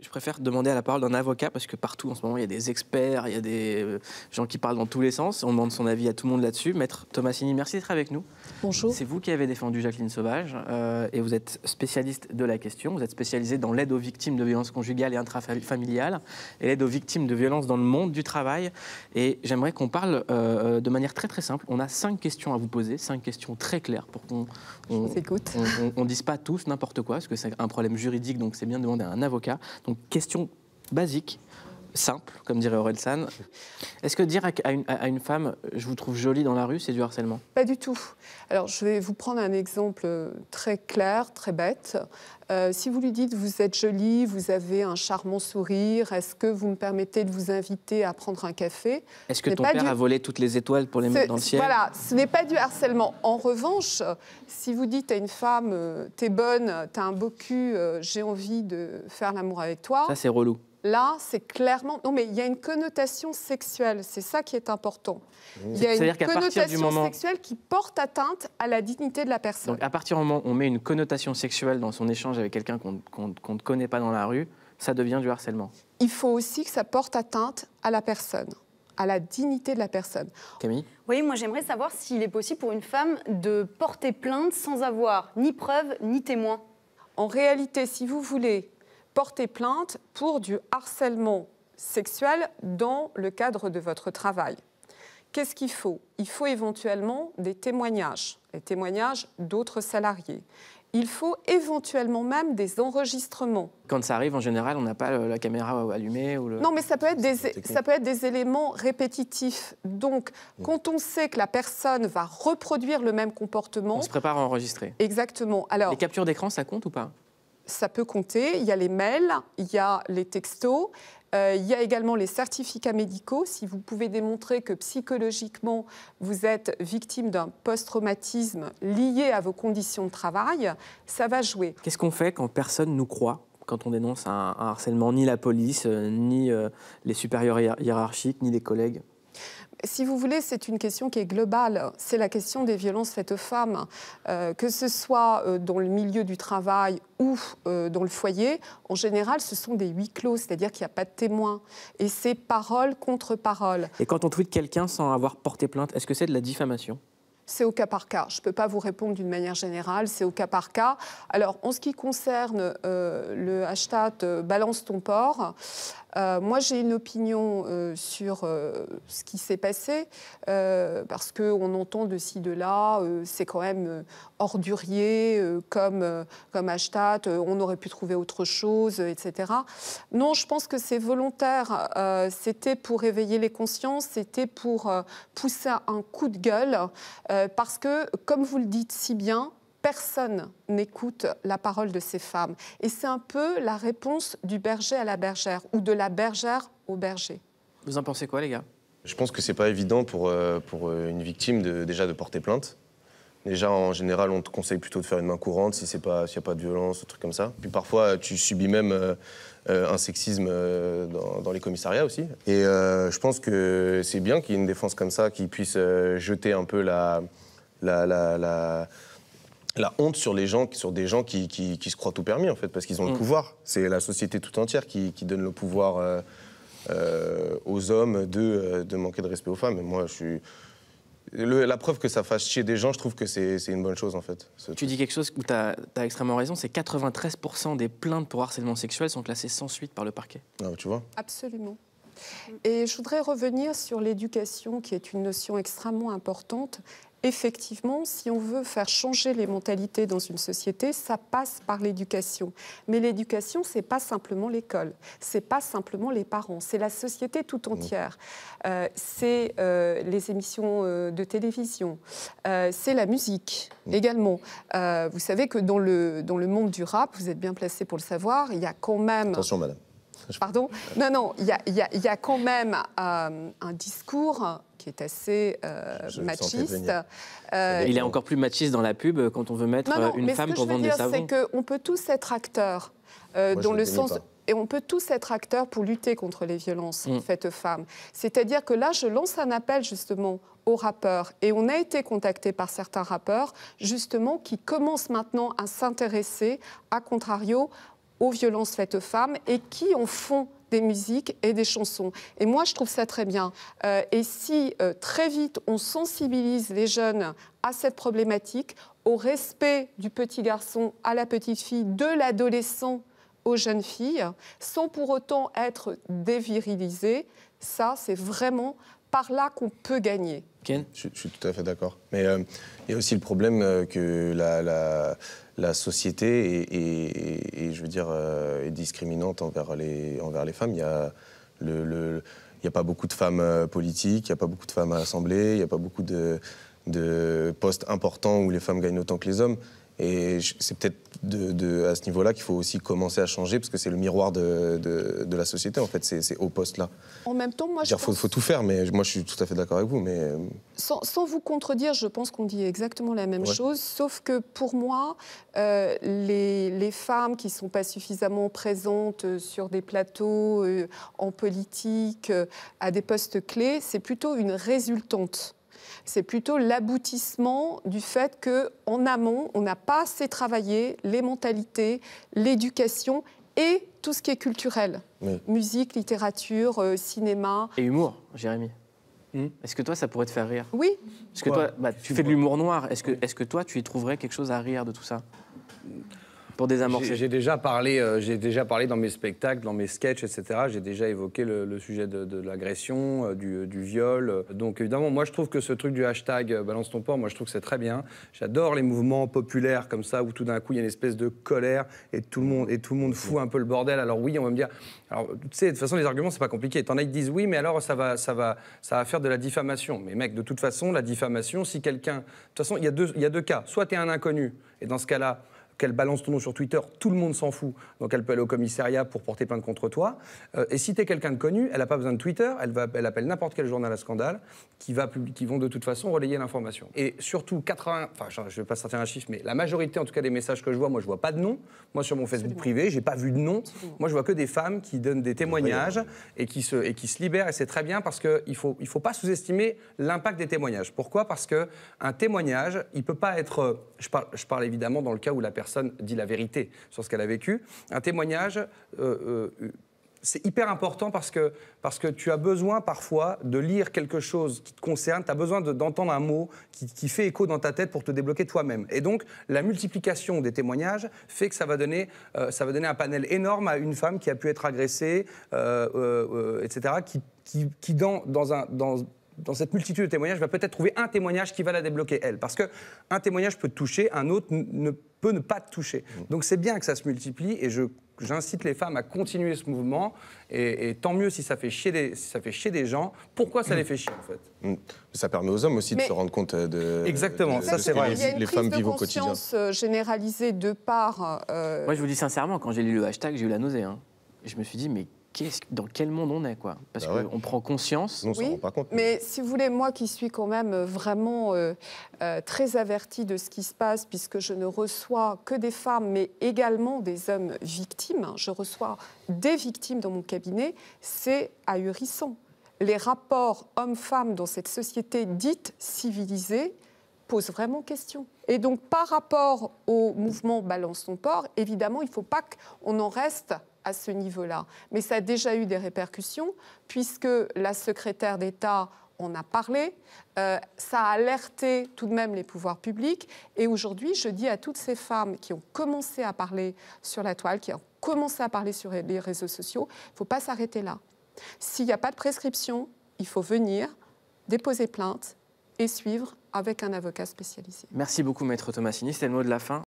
Je préfère demander à la parole d'un avocat parce que partout en ce moment il y a des experts, il y a des gens qui parlent dans tous les sens. On demande son avis à tout le monde là-dessus. Maître Tomassini, merci d'être avec nous. Bonjour. C'est vous qui avez défendu Jacqueline Sauvage et vous êtes spécialiste de la question. Vous êtes spécialisé dans l'aide aux victimes de violences conjugales et intrafamiliales et l'aide aux victimes de violences dans le monde du travail. Et j'aimerais qu'on parle de manière très très simple. On a 5 questions à vous poser, 5 questions très claires pour qu'on on dise pas tous n'importe quoi, parce que c'est un problème juridique, donc c'est bien de demander à un avocat. Donc, question basique, simple, comme dirait Orelsan. Est-ce que dire à une femme « je vous trouve jolie dans la rue », c'est du harcèlement? Pas du tout. Alors, je vais vous prendre un exemple très clair, très bête. Si vous lui dites « vous êtes jolie, vous avez un charmant sourire, est-ce que vous me permettez de vous inviter à prendre un café ?» Est-ce que ton père a volé toutes les étoiles pour les mettre dans le ciel? Voilà, ce n'est pas du harcèlement. En revanche, si vous dites à une femme « t'es bonne, t'as un beau cul, j'ai envie de faire l'amour avec toi », ça, c'est relou. là, c'est clairement... Non, mais il y a une connotation sexuelle, c'est ça qui est important. Il y a une connotation sexuelle qui porte atteinte à la dignité de la personne. Donc, à partir du moment où on met une connotation sexuelle dans son échange avec quelqu'un qu'on ne connaît pas dans la rue, ça devient du harcèlement. Il faut aussi que ça porte atteinte à la personne, à la dignité de la personne. Camille? Oui, moi j'aimerais savoir s'il est possible pour une femme de porter plainte sans avoir ni preuve ni témoin. En réalité, si vous voulez porter plainte pour du harcèlement sexuel dans le cadre de votre travail, qu'est-ce qu'il faut? Il faut éventuellement des témoignages, les témoignages d'autres salariés. Il faut éventuellement même des enregistrements. Quand ça arrive, en général, on n'a pas la caméra allumée ou le... Non, mais ça peut être des éléments répétitifs. Donc, quand on sait que la personne va reproduire le même comportement... On se prépare à enregistrer. Exactement. Alors, les captures d'écran, ça compte ou pas? Ça peut compter. Il y a les mails, il y a les textos, il y a également les certificats médicaux. Si vous pouvez démontrer que psychologiquement, vous êtes victime d'un post-traumatisme lié à vos conditions de travail, ça va jouer. Qu'est-ce qu'on fait quand personne nous croit, quand on dénonce un harcèlement? Ni la police, ni les supérieurs hiérarchiques, ni les collègues? Si vous voulez, c'est une question qui est globale. C'est la question des violences faites aux femmes. Que ce soit dans le milieu du travail ou dans le foyer, en général, ce sont des huis clos, c'est-à-dire qu'il n'y a pas de témoins. Et c'est parole contre parole. Et quand on tweete quelqu'un sans avoir porté plainte, est-ce que c'est de la diffamation? C'est au cas par cas. Je ne peux pas vous répondre d'une manière générale, c'est au cas par cas. Alors, en ce qui concerne le hashtag « balance ton porc », moi, j'ai une opinion sur ce qui s'est passé, parce qu'on entend de ci, de là, c'est quand même ordurier comme hashtag, on aurait pu trouver autre chose, etc. Non, je pense que c'est volontaire. C'était pour éveiller les consciences, c'était pour pousser un coup de gueule, parce que, comme vous le dites si bien, personne n'écoute la parole de ces femmes. Et c'est un peu la réponse du berger à la bergère ou de la bergère au berger. Vous en pensez quoi, les gars? Je pense que c'est pas évident pour une victime déjà de porter plainte. Déjà, en général, on te conseille plutôt de faire une main courante s'il n'y a pas de violence, un truc comme ça. Puis parfois, tu subis même un sexisme dans les commissariats aussi. Et je pense que c'est bien qu'il y ait une défense comme ça qui puisse jeter un peu la honte sur des gens qui se croient tout permis, en fait, parce qu'ils ont le pouvoir. C'est la société tout entière qui donne le pouvoir aux hommes de manquer de respect aux femmes. Et moi, la preuve que ça fasse chier des gens, je trouve que c'est une bonne chose, en fait. Tu dis quelque chose où tu as extrêmement raison, c'est 93% des plaintes pour harcèlement sexuel sont classées sans suite par le parquet. Ah, tu vois? Absolument. Et je voudrais revenir sur l'éducation, qui est une notion extrêmement importante. Effectivement, si on veut faire changer les mentalités dans une société, ça passe par l'éducation. Mais l'éducation, c'est pas simplement l'école, c'est pas simplement les parents, c'est la société tout entière. C'est les émissions de télévision, c'est la musique également. Vous savez que dans le monde du rap, vous êtes bien placé pour le savoir, il y a quand même... Attention, madame. Pardon? Non, il y a quand même un discours qui est assez machiste. Il est encore plus machiste dans la pub quand on veut mettre une femme pour vendre des savons. Ce que je veux dire, c'est qu'on peut tous être acteurs, dans le sens... Et on peut tous être acteurs pour lutter contre les violences faites aux femmes. C'est-à-dire que là, je lance un appel justement aux rappeurs. Et on a été contacté par certains rappeurs, justement, qui commencent maintenant à s'intéresser, à contrario, aux violences faites aux femmes et qui en font des musiques et des chansons. Et moi, je trouve ça très bien. Et si très vite, on sensibilise les jeunes à cette problématique, au respect du petit garçon à la petite fille, de l'adolescent aux jeunes filles, sans pour autant être dévirilisé, ça, c'est vraiment par là qu'on peut gagner. Ken ? Je suis tout à fait d'accord. Mais il y a aussi le problème que la société est, je veux dire, est discriminante envers les femmes. Il y a pas beaucoup de femmes politiques, il n'y a pas beaucoup de femmes à l'Assemblée, il n'y a pas beaucoup de postes importants où les femmes gagnent autant que les hommes. Et c'est peut-être à ce niveau-là qu'il faut aussi commencer à changer, parce que c'est le miroir de la société, en fait, ces hauts postes-là. En même temps, moi, il faut tout faire, mais moi, je suis tout à fait d'accord avec vous. Mais... Sans vous contredire, je pense qu'on dit exactement la même chose, sauf que pour moi, les femmes qui ne sont pas suffisamment présentes sur des plateaux, en politique, à des postes clés, c'est plutôt une résultante. C'est plutôt l'aboutissement du fait qu'en amont, on n'a pas assez travaillé les mentalités, l'éducation et tout ce qui est culturel. Oui. Musique, littérature, cinéma. Et humour, Jérémy. Est-ce que toi, ça pourrait te faire rire? Oui. Parce que toi, tu fais de l'humour noir. Est-ce que toi, tu y trouverais quelque chose à rire de tout ça? Pour désamorcer. J'ai déjà parlé dans mes spectacles, dans mes sketchs, etc. J'ai déjà évoqué le sujet de l'agression, du viol. Donc évidemment, moi je trouve que ce truc du hashtag balance ton porc, moi je trouve que c'est très bien. J'adore les mouvements populaires comme ça où tout d'un coup il y a une espèce de colère et tout le monde fout un peu le bordel. Alors oui, on va me dire. Alors tu sais, de toute façon les arguments c'est pas compliqué. T'en as qui disent oui, mais alors ça va faire de la diffamation. Mais mec, de toute façon la diffamation, si quelqu'un, de toute façon il y a deux cas. Soit t'es un inconnu et dans ce cas-là, qu'elle balance ton nom sur Twitter, tout le monde s'en fout. Donc elle peut aller au commissariat pour porter plainte contre toi. Et si tu es quelqu'un de connu, elle n'a pas besoin de Twitter, elle appelle n'importe quel journal à scandale qui vont de toute façon relayer l'information. Et surtout, je ne vais pas sortir un chiffre, mais la majorité en tout cas des messages que je vois, moi je vois pas de nom. Moi sur mon Facebook privé, j'ai pas vu de nom. Moi je vois que des femmes qui donnent des témoignages et qui se libèrent. Et c'est très bien parce qu'il faut pas sous-estimer l'impact des témoignages. Pourquoi? Parce qu'un témoignage, il peut pas être... Je parle évidemment dans le cas où la personne dit la vérité sur ce qu'elle a vécu. Un témoignage, c'est hyper important parce que tu as besoin parfois de lire quelque chose qui te concerne, tu as besoin d'entendre un mot qui fait écho dans ta tête pour te débloquer toi-même. Et donc, la multiplication des témoignages fait que ça va donner un panel énorme à une femme qui a pu être agressée, etc., qui dans cette multitude de témoignages, va peut-être trouver un témoignage qui va la débloquer, elle. Parce qu'un témoignage peut te toucher, un autre peut ne pas te toucher. Donc c'est bien que ça se multiplie et j'incite les femmes à continuer ce mouvement et tant mieux si ça fait chier des gens. Pourquoi ça les fait chier, en fait? Ça permet aux hommes aussi de se rendre compte de... Exactement, ça c'est vrai. Les femmes vivent au quotidien. Il y a une prise de conscience généralisée de part... Moi, je vous dis sincèrement, quand j'ai lu le hashtag, j'ai eu la nausée. Et je me suis dit, mais dans quel monde on est, quoi? Parce qu'on prend conscience. On s'en rend pas compte. Mais si vous voulez, moi qui suis quand même vraiment très avertie de ce qui se passe, puisque je ne reçois que des femmes, mais également des hommes victimes, je reçois des victimes dans mon cabinet, c'est ahurissant. Les rapports hommes-femmes dans cette société dite civilisée posent vraiment question. Et donc, par rapport au mouvement Balance ton porc, évidemment, il ne faut pas qu'on en reste à ce niveau-là. Mais ça a déjà eu des répercussions, puisque la secrétaire d'État en a parlé, ça a alerté tout de même les pouvoirs publics. Et aujourd'hui, je dis à toutes ces femmes qui ont commencé à parler sur la toile, qui ont commencé à parler sur les réseaux sociaux, il ne faut pas s'arrêter là. S'il n'y a pas de prescription, il faut venir, déposer plainte et suivre avec un avocat spécialisé. Merci beaucoup, Maître Tomassini. C'était le mot de la fin.